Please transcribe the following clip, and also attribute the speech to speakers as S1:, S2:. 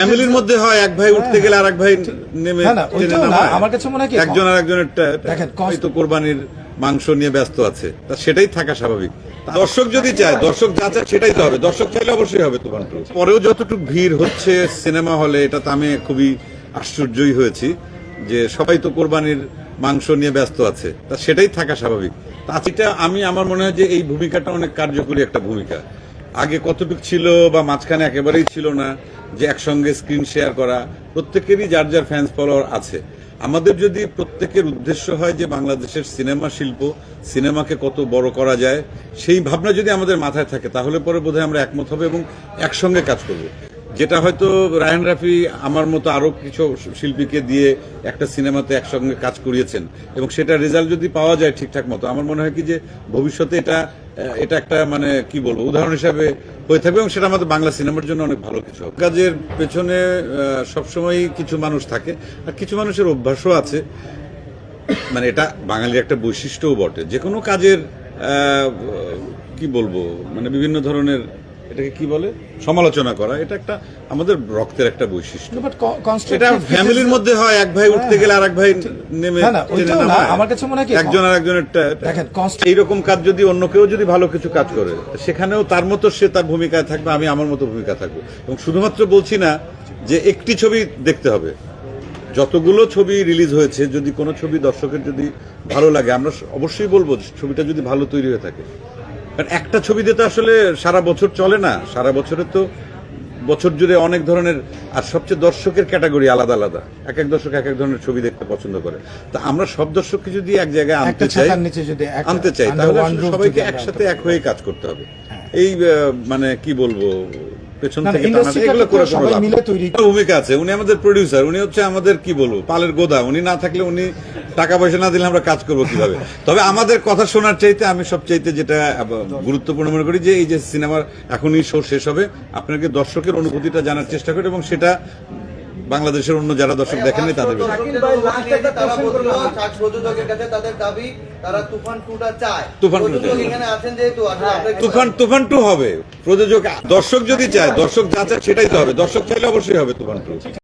S1: ফ্যামিলির মধ্যে হয় এক ভাই উঠতে গেলে আরেক ভাই নেমে
S2: আমার কাছে মনে হয়
S1: একজন আর একজনের হয়তো কোরবানির মাংস নিয়ে ব্যস্ত আছে, তা সেটাই থাকা স্বাভাবিক। দর্শক যদি চায়, দর্শক যা চায় সেটাই তো হবে। দর্শক চাইলে অবশ্যই হবে। তুফান টু পরেও যতটুকু ভিড় হচ্ছে সিনেমা হলে, এটা তো আমি খুবই আশ্চর্যই হয়েছি যে সবাই তো কোরবানির মাংস নিয়ে ব্যস্ত আছে, তা সেটাই থাকা স্বাভাবিক। তাছাড়া আমার মনে হয় যে এই ভূমিকাটা অনেক কার্যকরী একটা ভূমিকা। আগে কতটুকু ছিল বা মাঝখানে একেবারেই ছিল না যে একসঙ্গে স্ক্রিন শেয়ার করা। প্রত্যেকেরই যার যার ফ্যান্স ফলোয়ার আছে। আমাদের যদি প্রত্যেকের উদ্দেশ্য হয় যে বাংলাদেশের সিনেমা শিল্প, সিনেমাকে কত বড় করা যায়, সেই ভাবনা যদি আমাদের মাথায় থাকে, তাহলে পরে বোধহয় আমরা একমত হবে এবং একসঙ্গে কাজ করব। যেটা হয়তো রায়হান রাফি আমার মতো আরো কিছু শিল্পীকে দিয়ে একটা সিনেমাতে একসঙ্গে কাজ করিয়েছেন এবং সেটা রেজাল্ট যদি পাওয়া যায় ঠিকঠাক মতো, আমার মনে হয় কি যে ভবিষ্যতে এটা একটা মানে কি বলবো উদাহরণ হিসাবে হয়ে থাকবে এবং সেটা আমাদের বাংলা সিনেমার জন্য অনেক ভালো কিছু হবে। কাজের পেছনে সবসময় কিছু মানুষ থাকে আর কিছু মানুষের অভ্যাসও আছে, মানে এটা বাঙালির একটা বৈশিষ্ট্যও বটে। যে কোনো কাজের কি বলবো মানে বিভিন্ন ধরনের এটাকে কি বলে সমালোচনা করা, এটা একটা আমাদের রক্তের একটা বৈশিষ্ট্য। এটা ফ্যামিলির মধ্যে হয় এক ভাই উঠতে গেলে আরেক ভাই নেমে
S2: আমার কাছে মনে হয়
S1: একজন আর একজনের এইরকম কাজ যদি অন্য কেউ যদি ভালো কিছু কাজ করে, সেখানেও তার মতো সে তার ভূমিকায় থাকবে, আমি আমার মতো ভূমিকা থাকবো। এবং শুধুমাত্র বলছি না যে একটি ছবি দেখতে হবে, যতগুলো ছবি রিলিজ হয়েছে যদি কোনো ছবি দর্শকের যদি ভালো লাগে, আমরা অবশ্যই বলবো ছবিটা যদি ভালো তৈরি হয়ে থাকে। কারণ একটা ছবি দিয়ে তো আসলে সারা বছর চলে না, সারা বছরে তো বছর জুড়ে অনেক ধরনের, আর সবচেয়ে দর্শকের ক্যাটাগরি আলাদা আলাদা। এক এক দর্শক এক এক ধরনের ছবি দেখতে পছন্দ করে। তা আমরা সব দর্শককে যদি এক জায়গায় আনতে চাই তাহলে সবাইকে একসাথে এক হয়ে কাজ করতে হবে। এই মানে কি বলবো পেছন থেকে এগুলো করে ভূমিকা আছে। উনি আমাদের প্রডিউসার, উনি হচ্ছে আমাদের কি বলবো পালের গোদা। উনি না থাকলে, উনি টাকা পয়সা না দিলে আমরা কাজ করবো কিভাবে? তবে আমাদের কথা শোনার চাইতে আমি সবচাইতে যেটা গুরুত্বপূর্ণ মনে করি যে এই যে সিনেমার এখনই শো শেষ হবে, আপনাকে দর্শকের অনুভূতিটা জানার চেষ্টা করি এবং সেটা বাংলাদেশের অন্য যারা দর্শক দেখেননি তাদের তুফান টু হবে। প্রযোজক দর্শক যদি চায়, দর্শক যা চায় সেটাই তো হবে। দর্শক চাইলে অবশ্যই হবে তুফান টু।